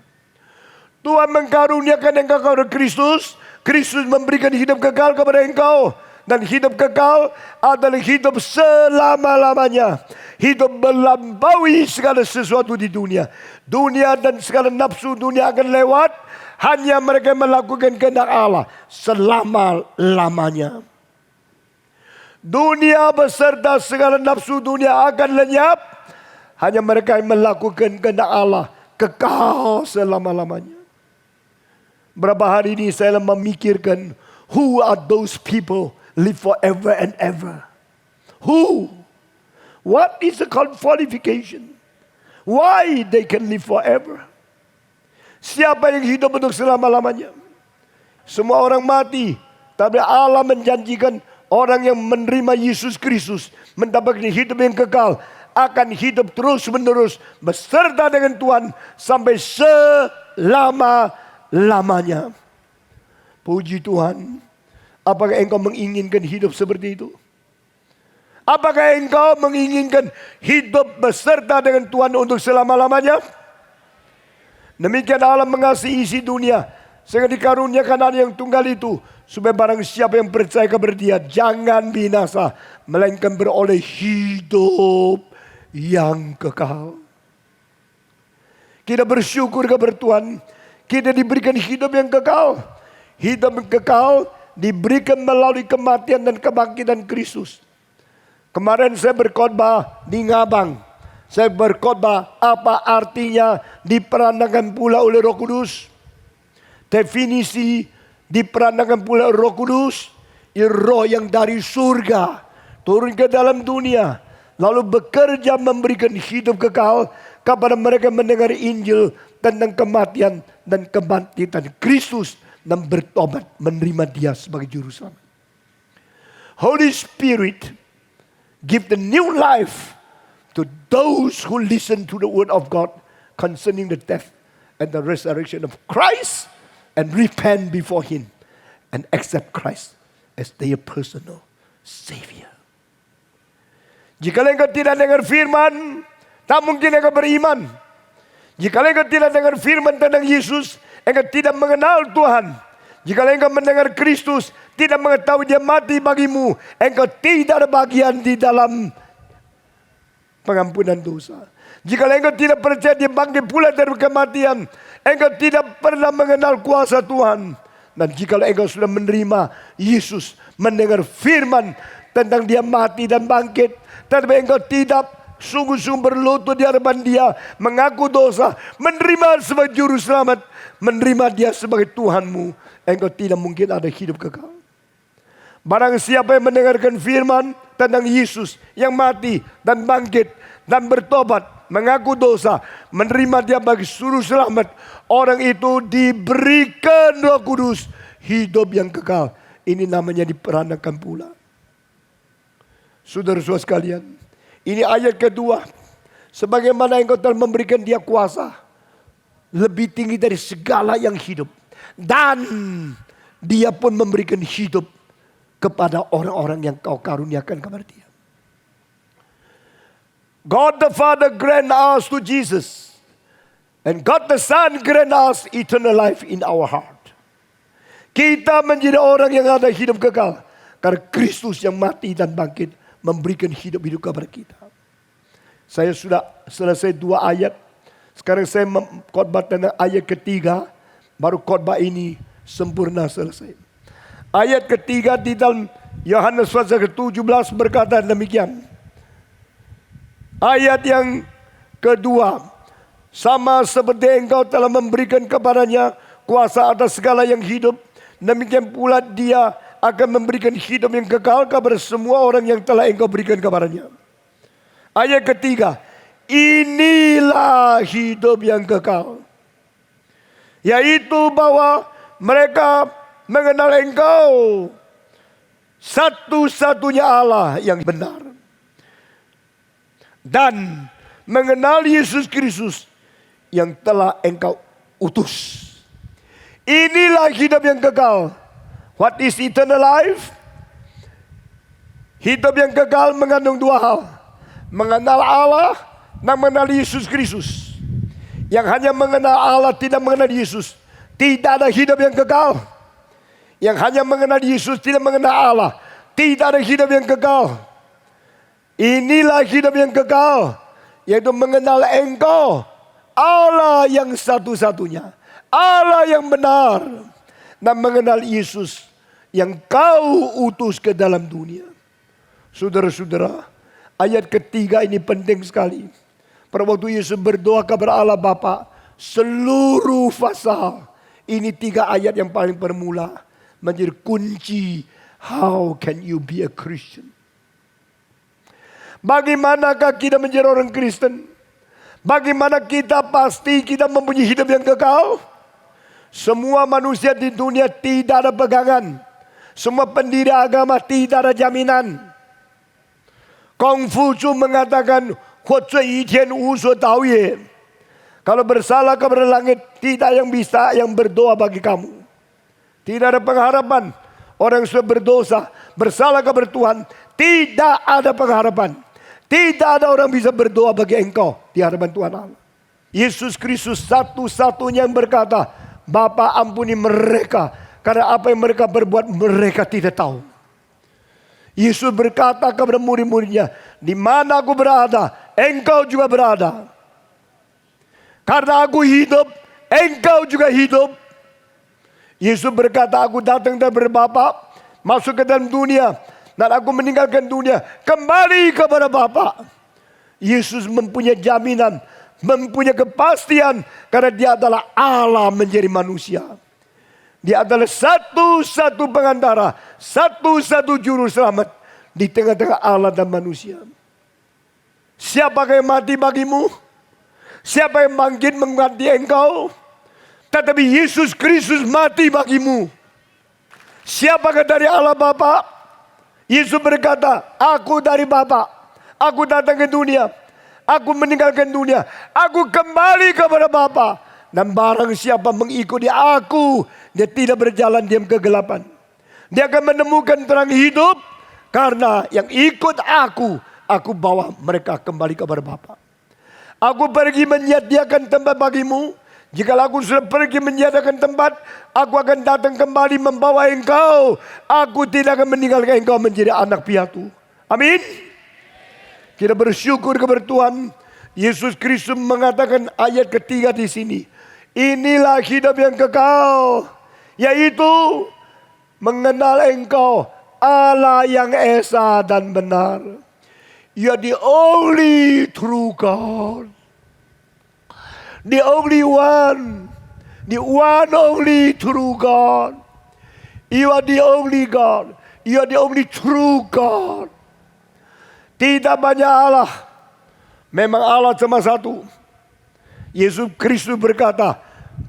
Tuhan mengkaruniakan engkau kepada Kristus, Kristus memberikan hidup kekal kepada engkau. Dan hidup kekal adalah hidup selama-lamanya. Hidup melampaui segala sesuatu di dunia. Dunia dan segala nafsu dunia akan lewat. Hanya mereka melakukan kehendak Allah selama-lamanya. Dunia beserta segala nafsu dunia akan lenyap. Hanya mereka yang melakukan kehendak Allah kekal selama-lamanya. Berapa hari ini saya memikirkan, who are those people live forever and ever? Who? What is the qualification? Why they can live forever? Siapa yang hidup untuk selama-lamanya? Semua orang mati, tapi Allah menjanjikan orang yang menerima Yesus Kristus mendapatkan hidup yang kekal, akan hidup terus-menerus beserta dengan Tuhan sampai selama-lamanya. Puji Tuhan. Apakah engkau menginginkan hidup seperti itu? Apakah engkau menginginkan hidup beserta dengan Tuhan untuk selama-lamanya? Demikian Allah mengasihi isi dunia, sehingga dikaruniakan anak yang tunggal itu, supaya barang siapa yang percaya kepada Dia jangan binasa, melainkan beroleh hidup yang kekal. Kita bersyukur kepada Tuhan, kita diberikan hidup yang kekal. Hidup yang kekal diberikan melalui kematian dan kebangkitan Kristus. Kemarin saya berkhotbah di Ngabang. Saya berkhotbah apa artinya diperandakan pula oleh Roh Kudus. Definisi diperandakan pula Roh Kudus, roh yang dari surga turun ke dalam dunia, lalu bekerja memberikan hidup kekal kepada mereka mendengar Injil tentang kematian dan kebangkitan Kristus dan bertobat menerima Dia sebagai juru selamat. Holy Spirit give the new life to those who listen to the word of God concerning the death and the resurrection of Christ and repent before Him and accept Christ as their personal Savior. Jika engkau tidak dengar firman, tak mungkin engkau beriman. Jika engkau tidak dengar firman tentang Yesus, engkau tidak mengenal Tuhan. Jika engkau mendengar Kristus, tidak mengetahui Dia mati bagimu, engkau tidak ada bagian di dalam pengampunan dosa. Jika engkau tidak percaya Dia bangkit pula dari kematian, engkau tidak pernah mengenal kuasa Tuhan. Dan jika engkau sudah menerima Yesus, mendengar firman tentang Dia mati dan bangkit, tapi engkau tidak sungguh-sungguh berlutut di hadapan Dia, mengaku dosa, menerima sebagai juru selamat, menerima Dia sebagai Tuhanmu, engkau tidak mungkin ada hidup kekal. Barang siapa yang mendengarkan firman tentang Yesus yang mati dan bangkit dan bertobat, mengaku dosa, menerima Dia bagi suru selamat, orang itu diberikan Roh Kudus, hidup yang kekal. Ini namanya diperanakan pula. Saudara-saudara sekalian, ini ayat kedua. Sebagaimana Engkau telah memberikan Dia kuasa lebih tinggi dari segala yang hidup, dan Dia pun memberikan hidup kepada orang-orang yang Kau karuniakan kepada Dia. God the Father grant us to Jesus, and God the Son grant us eternal life in our heart. Kita menjadi orang yang ada hidup kekal karena Kristus yang mati dan bangkit memberikan hidup-hidup kepada kita. Saya sudah selesai 2 ayat. Sekarang saya khotbah tentang ayat ketiga. Baru khotbah ini sempurna selesai. Ayat ketiga di dalam Yohanes pasal ke-17 berkata demikian. Ayat yang kedua, sama seperti Engkau telah memberikan kepadanya kuasa atas segala yang hidup, demikian pula Dia akan memberikan hidup yang kekal kepada semua orang yang telah Engkau berikan kepadanya. Ayat ketiga, inilah hidup yang kekal, yaitu bahwa mereka mengenal Engkau, satu-satunya Allah yang benar, dan mengenal Yesus Kristus yang telah Engkau utus. Inilah hidup yang kekal. What is eternal life? Hidup yang kekal mengandung 2 hal. Mengenal Allah dan mengenal Yesus Kristus. Yang hanya mengenal Allah tidak mengenal Yesus, tidak ada hidup yang kekal. Yang hanya mengenal Yesus tidak mengenal Allah, tidak ada hidup yang kekal. Inilah hidup yang kekal, yaitu mengenal Engkau, Allah yang satu-satunya, Allah yang benar, dan mengenal Yesus yang Kau utus ke dalam dunia. Saudara-saudara, ayat ketiga ini penting sekali. Pada waktu Yesus berdoa kepada Allah Bapa, seluruh pasal ini 3 ayat yang paling bermula menjadi kunci. How can you be a Christian? Bagaimanakah kita menjadi orang Kristen? Bagaimana kita pasti kita mempunyai hidup yang kekal? Semua manusia di dunia tidak ada pegangan. Semua pendiri agama tidak ada jaminan. Kongfucu mengatakan, kalau bersalah kepada langit, tidak yang bisa yang berdoa bagi kamu. Tidak ada pengharapan. Orang yang sudah berdosa, bersalah kepada Tuhan, tidak ada pengharapan. Tidak ada orang bisa berdoa bagi engkau di hadapan Tuhan Allah. Yesus Kristus satu-satunya yang berkata, Bapa ampuni mereka, karena apa yang mereka berbuat mereka tidak tahu. Yesus berkata kepada murid-muridnya, di mana aku berada, engkau juga berada. Karena aku hidup, engkau juga hidup. Yesus berkata, aku datang dari Bapa, masuk ke dalam dunia, dan aku meninggalkan dunia, kembali kepada Bapa. Yesus mempunyai jaminan, mempunyai kepastian, karena Dia adalah Allah menjadi manusia. Dia adalah satu-satu pengantara, satu-satu juru selamat di tengah-tengah Allah dan manusia. Siapakah yang mati bagimu? Siapa yang bangkit mengganti engkau? Tetapi Yesus Kristus mati bagimu. Siapakah dari Allah Bapa? Yesus berkata, aku dari Bapa. Aku datang ke dunia. Aku meninggalkan dunia. Aku kembali kepada Bapa. Dan barang siapa mengikuti aku, dia tidak berjalan diam kegelapan. Dia akan menemukan terang hidup. Karena yang ikut aku bawa mereka kembali kepada Bapa. Aku pergi menyediakan tempat bagimu. Jika aku sudah pergi menyediakan tempat, aku akan datang kembali membawa engkau. Aku tidak akan meninggalkan engkau menjadi anak piatu. Amin. Kita bersyukur kepada Tuhan. Yesus Kristus mengatakan ayat ketiga di sini. Inilah hidup yang kekal, yaitu mengenal engkau, Allah yang esa dan benar. You are the only true God. The only one. The one only true God. You are the only God. You are the only true God. Tidak banyak Allah. Memang Allah cuma satu. Yesus Kristus berkata,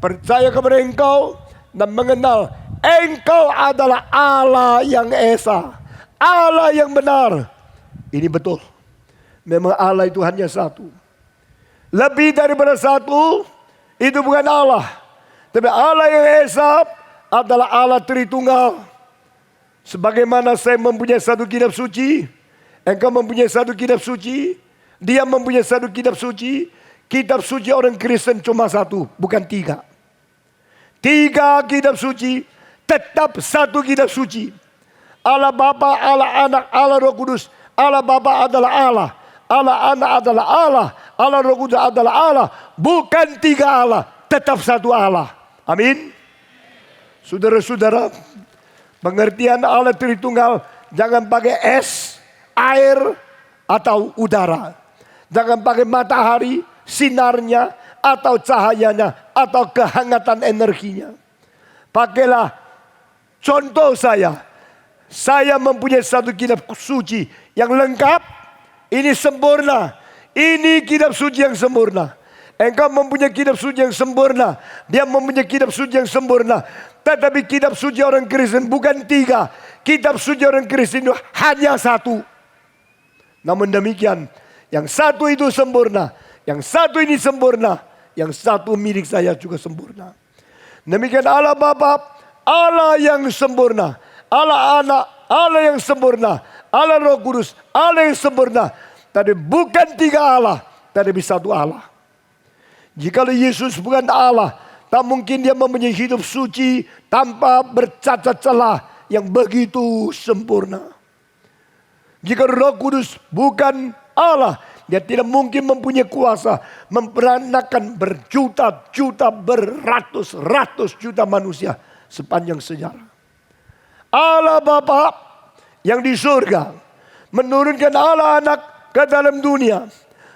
percaya kepada engkau dan mengenal engkau adalah Allah yang esa, Allah yang benar. Ini betul. Memang Allah itu hanya satu. Lebih daripada satu, itu bukan Allah. Tapi Allah yang esa adalah Allah Tritunggal. Sebagaimana saya mempunyai satu kitab suci, engkau mempunyai satu kitab suci, dia mempunyai satu kitab suci. Kitab suci orang Kristen cuma satu, bukan tiga. Tiga kitab suci, tetap satu kitab suci. Allah Bapa, Allah Anak, Allah Roh Kudus. Allah Bapa adalah Allah, Allah Anak adalah Allah, Allah Roh Kudus adalah Allah. Bukan tiga Allah, tetap satu Allah. Amin. Saudara-saudara, pengertian Allah Tritunggal jangan pakai es, air, atau udara. Jangan pakai matahari, sinarnya, atau cahayanya, atau kehangatan energinya. Pakailah contoh saya. Saya mempunyai satu kitab suci yang lengkap. Ini sempurna. Ini kitab suci yang sempurna. Engkau mempunyai kitab suci yang sempurna. Dia mempunyai kitab suci yang sempurna. Tetapi kitab suci orang Kristen bukan tiga. Kitab suci orang Kristen itu hanya satu. Namun demikian, yang satu itu sempurna. Yang satu ini sempurna. Yang satu milik saya juga sempurna. Demikian Allah Bapa, Allah yang sempurna. Allah Anak, Allah yang sempurna. Allah Roh Kudus, Allah yang sempurna. Tapi bukan tiga Allah, tapi satu Allah. Jikalau Yesus bukan Allah, tak mungkin dia mempunyai hidup suci tanpa bercacat celah yang begitu sempurna. Jika Roh Kudus bukan Allah, dia tidak mungkin mempunyai kuasa memperanakan berjuta-juta, beratus-ratus juta manusia sepanjang sejarah. Allah Bapa yang di surga menurunkan Allah Anak ke dalam dunia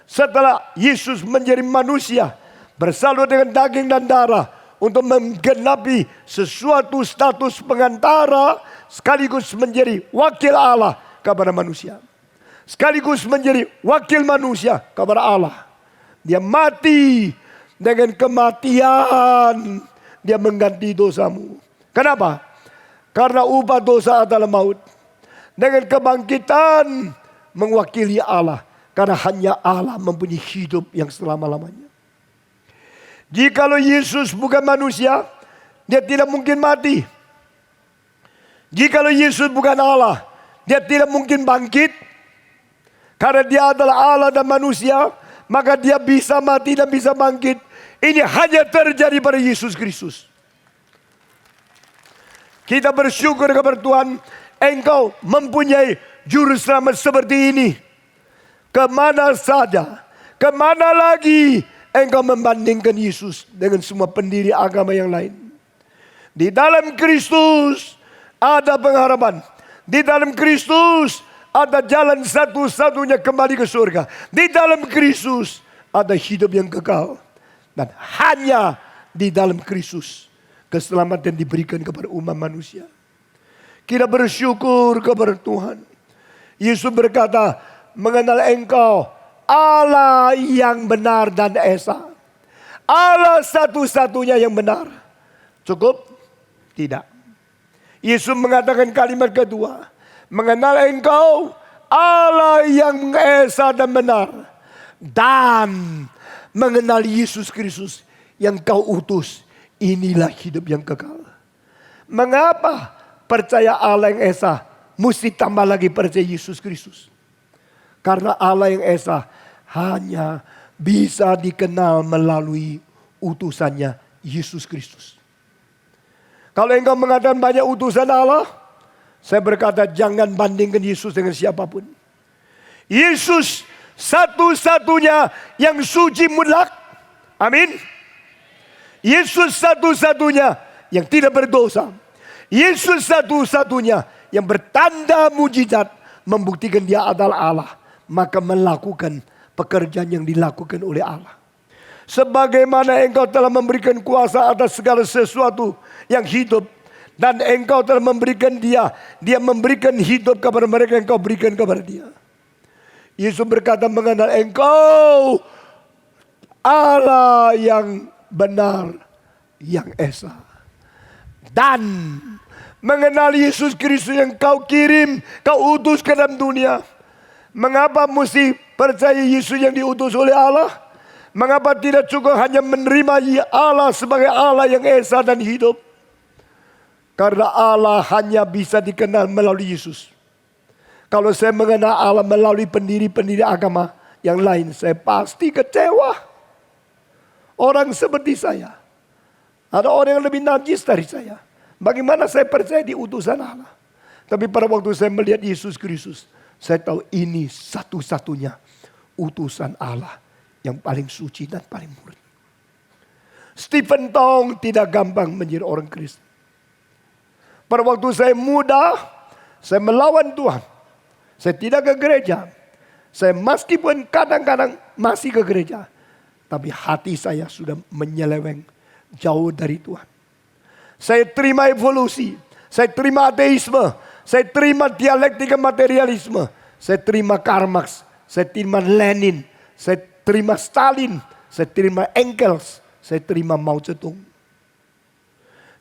setelah Yesus menjadi manusia, bersalur dengan daging dan darah untuk menggenapi sesuatu status pengantara sekaligus menjadi wakil Allah kepada manusia. Sekaligus menjadi wakil manusia kepada Allah. Dia mati dengan kematian. Dia mengganti dosamu. Kenapa? Karena upah dosa adalah maut. Dengan kebangkitan mewakili Allah. Karena hanya Allah mempunyai hidup yang selama-lamanya. Jikalau Yesus bukan manusia, dia tidak mungkin mati. Jikalau Yesus bukan Allah, dia tidak mungkin bangkit. Karena dia adalah Allah dan manusia, maka dia bisa mati dan bisa bangkit. Ini hanya terjadi pada Yesus Kristus. Kita bersyukur kepada Tuhan, engkau mempunyai juru selamat seperti ini. Kemana saja, kemana lagi engkau membandingkan Yesus dengan semua pendiri agama yang lain. Di dalam Kristus ada pengharapan. Di dalam Kristus ada jalan satu-satunya kembali ke surga. Di dalam Kristus ada hidup yang kekal. Dan hanya di dalam Kristus keselamatan diberikan kepada umat manusia. Kita bersyukur kepada Tuhan. Yesus berkata, mengenal engkau Allah yang benar dan esa. Allah satu-satunya yang benar. Cukup? Tidak. Yesus mengatakan kalimat kedua. Mengenal engkau Allah yang esa dan benar. Dan mengenal Yesus Kristus yang kau utus. Inilah hidup yang kekal. Mengapa percaya Allah yang esa mesti tambah lagi percaya Yesus Kristus? Karena Allah yang esa hanya bisa dikenal melalui utusannya Yesus Kristus. Kalau engkau mengatakan banyak utusan Allah, saya berkata jangan bandingkan Yesus dengan siapapun. Yesus satu-satunya yang suci mutlak. Amin. Yesus satu-satunya yang tidak berdosa. Yesus satu-satunya yang bertanda mujizat membuktikan dia adalah Allah. Maka melakukan pekerjaan yang dilakukan oleh Allah. Sebagaimana engkau telah memberikan kuasa atas segala sesuatu yang hidup. Dan engkau telah memberikan dia memberikan hidup kepada mereka yang engkau berikan kepada dia. Yesus berkata mengenal engkau Allah yang benar, yang esa. Dan mengenal Yesus Kristus yang kau kirim, kau utus ke dalam dunia. Mengapa mesti percaya Yesus yang diutus oleh Allah? Mengapa tidak cukup hanya menerima Allah sebagai Allah yang esa dan hidup? Karena Allah hanya bisa dikenal melalui Yesus. Kalau saya mengenal Allah melalui pendiri-pendiri agama yang lain, saya pasti kecewa. Orang seperti saya. Ada orang yang lebih najis dari saya. Bagaimana saya percaya di utusan Allah? Tapi pada waktu saya melihat Yesus Kristus, saya tahu ini satu-satunya utusan Allah yang paling suci dan paling murni. Stephen Tong tidak gampang menjadi orang Kristen. Pada waktu saya muda, saya melawan Tuhan. Saya tidak ke gereja. Saya meskipun kadang-kadang masih ke gereja. Tapi hati saya sudah menyeleweng jauh dari Tuhan. Saya terima evolusi. Saya terima ateisme. Saya terima dialektika materialisme. Saya terima Karl Marx. Saya terima Lenin. Saya terima Stalin. Saya terima Engels. Saya terima Mao Zedong.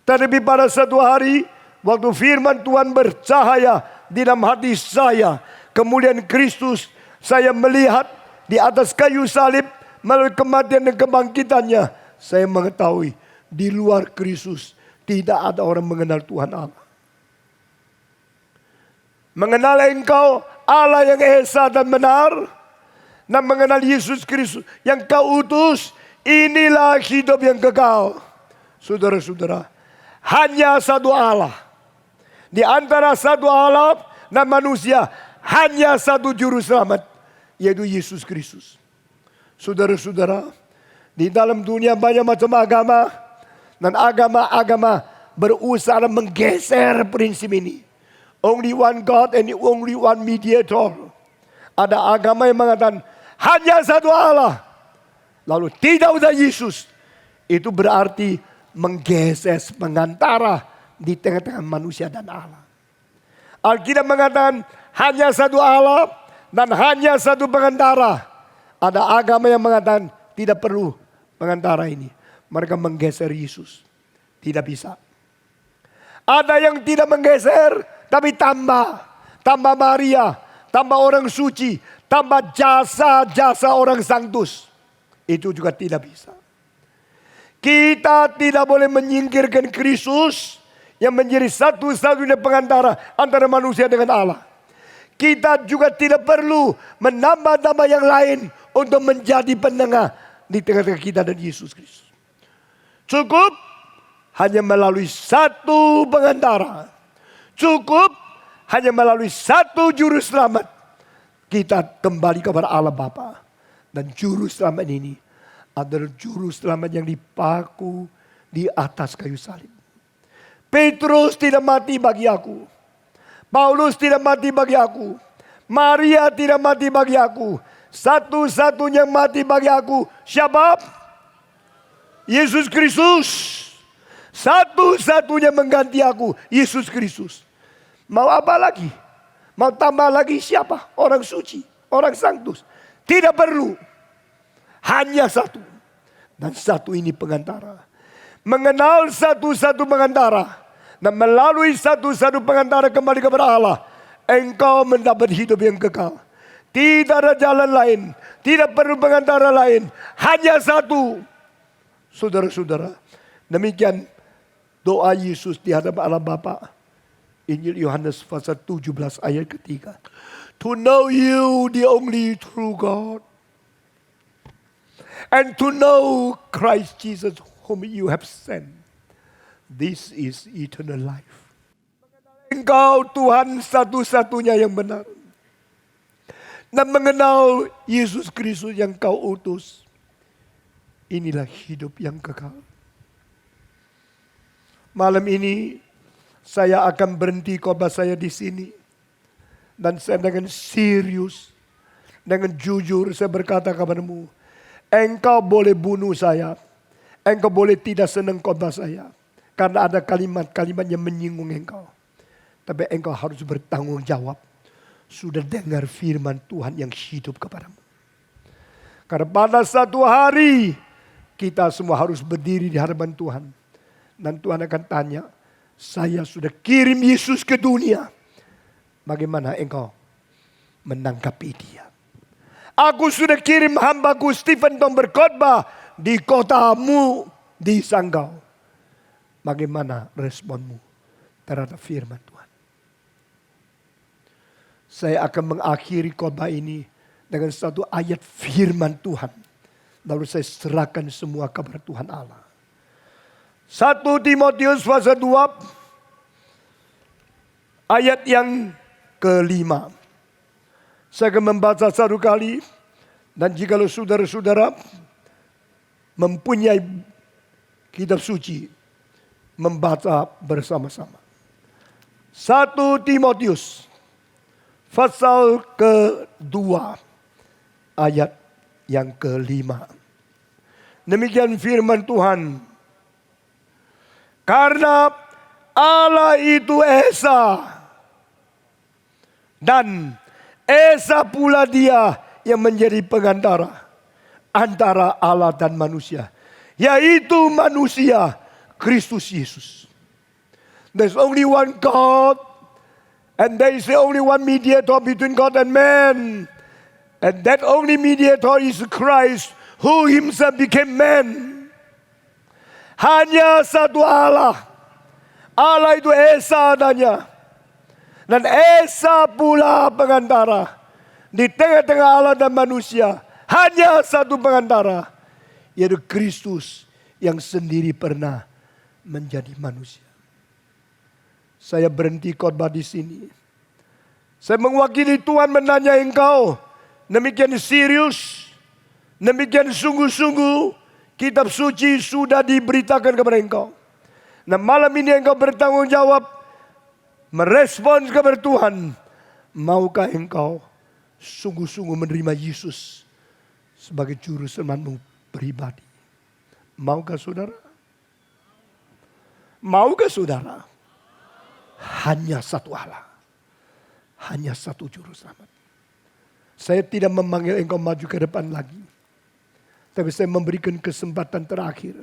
Tetapi pada satu hari, waktu firman Tuhan bercahaya di dalam hati saya, kemudian Kristus saya melihat di atas kayu salib melalui kematian dan kebangkitannya, saya mengetahui di luar Kristus tidak ada orang mengenal Tuhan Allah. Mengenal engkau Allah yang esa dan benar, dan mengenal Yesus Kristus yang kau utus, inilah hidup yang kekal. Saudara-saudara, hanya satu Allah. Di antara satu Allah dan manusia, hanya satu juru selamat, yaitu Yesus Kristus. Saudara-saudara, di dalam dunia banyak macam agama, dan agama-agama berusaha menggeser prinsip ini. Only one God and only one mediator. Ada agama yang mengatakan hanya satu Allah, lalu tidak ada Yesus. Itu berarti menggeser, mengantara di tengah-tengah manusia dan Allah. Alkitab mengatakan hanya satu Allah dan hanya satu pengantara. Ada agama yang mengatakan tidak perlu pengantara ini. Mereka menggeser Yesus. Tidak bisa. Ada yang tidak menggeser, tapi tambah Maria, tambah orang suci, tambah jasa-jasa orang sanctus. Itu juga tidak bisa. Kita tidak boleh menyingkirkan Kristus yang menjadi satu-satunya pengantara antara manusia dengan Allah. Kita juga tidak perlu menambah-tambah yang lain untuk menjadi penengah di tengah-tengah kita dan Yesus Kristus. Cukup hanya melalui satu pengantara. Cukup hanya melalui satu juru selamat. Kita kembali kepada Allah Bapa. Dan juru selamat ini adalah juru selamat yang dipaku di atas kayu salib. Petrus tidak mati bagi aku. Paulus tidak mati bagi aku. Maria tidak mati bagi aku. Satu-satunya mati bagi aku. Siapa? Yesus Kristus. Satu-satunya mengganti aku. Yesus Kristus. Mau apa lagi? Mau tambah lagi siapa? Orang suci. Orang sanctus. Tidak perlu. Hanya satu. Dan satu ini pengantara. Mengenal satu-satu pengantara. Dan melalui satu-satu pengantara kembali kepada Allah, engkau mendapat hidup yang kekal. Tidak ada jalan lain. Tidak perlu pengantara lain. Hanya satu. Saudara-saudara, demikian doa Yesus di hadapan Allah Bapa. Injil Yohanes pasal 17 ayat ketiga. To know you the only true God. And to know Christ Jesus whom you have sent. This is eternal life. Engkau Tuhan satu-satunya yang benar. Dan mengenal Yesus Kristus yang kau utus. Inilah hidup yang kekal. Malam ini saya akan berhenti khotbah saya di sini. Dan saya dengan serius, dengan jujur saya berkata kepadamu. Engkau boleh bunuh saya. Engkau boleh tidak senang khotbah saya. Karena ada kalimat-kalimat yang menyinggung engkau. Tapi engkau harus bertanggung jawab. sudah dengar firman Tuhan yang hidup kepadamu. Karena pada satu hari kita semua harus berdiri di hadapan Tuhan. Dan Tuhan akan tanya, saya sudah kirim Yesus ke dunia. Bagaimana engkau menanggapi dia? Aku sudah kirim hambaku Stephen untuk berkhotbah di kotamu di Sanggau. Bagaimana responmu terhadap firman Tuhan? Saya akan mengakhiri khotbah ini dengan satu ayat firman Tuhan. Lalu saya serahkan semua kepada Tuhan Allah. 1 Timotius pasal 2 ayat yang kelima. Saya akan membaca satu kali. Dan jikalau saudara-saudara mempunyai kitab suci, membaca bersama-sama. 1 Timotius pasal kedua ayat yang kelima. Demikian firman Tuhan. Karena Allah itu Esa. Dan Esa pula dia yang menjadi pengantara antara Allah dan manusia. Yaitu manusia Kristus Yesus. There's only one God. And there is only one mediator between God and man. And that only mediator is Christ, who himself became man. Hanya satu Allah. Allah itu Esa adanya. Dan Esa pula pengantara. Di tengah-tengah Allah dan manusia. Hanya satu pengantara. Yaitu Kristus yang sendiri pernah menjadi manusia. Saya berhenti khotbah di sini. Saya mewakili Tuhan menanya engkau. Demikian serius. Demikian sungguh-sungguh. Kitab suci sudah diberitakan kepada engkau. Nah malam ini engkau bertanggung jawab. Merespons kepada Tuhan. Maukah engkau sungguh-sungguh menerima Yesus sebagai juru selamatmu pribadi? Maukah saudara? Maukah saudara? Hanya satu Allah. Hanya satu juru selamat. Saya tidak memanggil engkau maju ke depan lagi. Tapi saya memberikan kesempatan terakhir.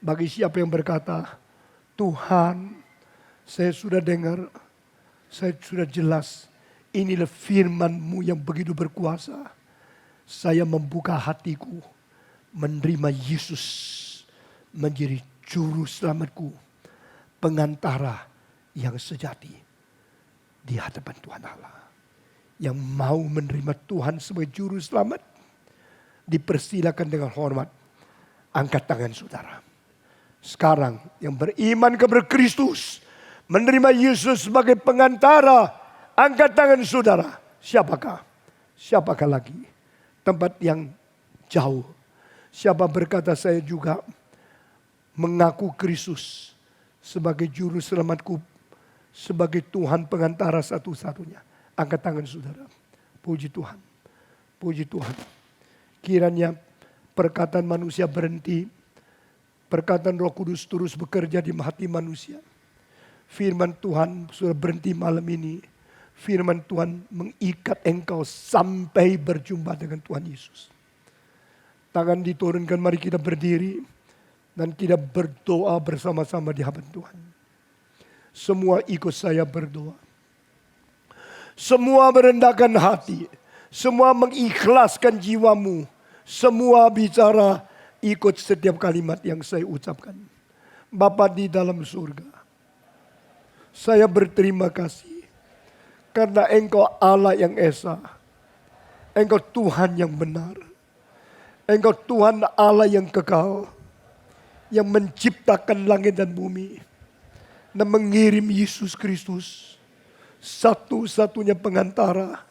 Bagi siapa yang berkata, Tuhan, saya sudah dengar, saya sudah jelas. Inilah firman-Mu yang begitu berkuasa. Saya membuka hatiku, menerima Yesus menjadi juru selamatku, pengantara yang sejati di hadapan Tuhan Allah. Yang mau menerima Tuhan sebagai juru selamat, dipersilakan dengan hormat. Angkat tangan saudara. Sekarang yang beriman kepada Kristus, menerima Yesus sebagai pengantara, angkat tangan saudara. Siapakah? Siapakah lagi? Tempat yang jauh. Siapa berkata saya juga mengaku Kristus sebagai juru selamatku, sebagai Tuhan pengantara satu-satunya. Angkat tangan saudara. Puji Tuhan. Puji Tuhan. Kiranya perkataan manusia berhenti. Perkataan Roh Kudus terus bekerja di hati manusia. Firman Tuhan sudah berhenti malam ini. Firman Tuhan mengikat engkau sampai berjumpa dengan Tuhan Yesus. Tangan diturunkan, mari kita berdiri. Dan kita berdoa bersama-sama di hadapan Tuhan. Semua ikut saya berdoa. Semua merendahkan hati. Semua mengikhlaskan jiwamu. Semua bicara ikut setiap kalimat yang saya ucapkan. Bapa di dalam surga. Saya berterima kasih. Karena Engkau Allah yang Esa. Engkau Tuhan yang benar. Engkau Tuhan Allah yang kekal. Yang menciptakan langit dan bumi. Dan mengirim Yesus Kristus. Satu-satunya pengantara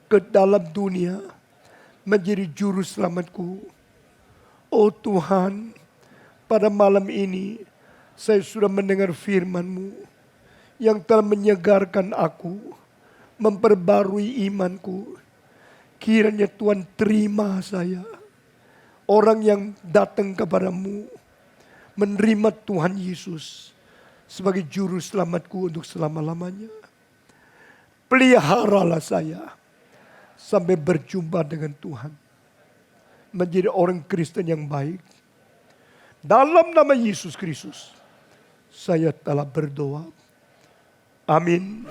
ke dalam dunia. Menjadi juru selamatku. Oh Tuhan, pada malam ini saya sudah mendengar firman-Mu yang telah menyegarkan aku, memperbarui imanku. Kiranya Tuhan terima saya, orang yang datang kepadamu, menerima Tuhan Yesus sebagai juru selamatku untuk selama-lamanya. peliharalah saya sampai berjumpa dengan Tuhan. Menjadi orang Kristen yang baik. Dalam nama Yesus Kristus, saya telah berdoa. Amin.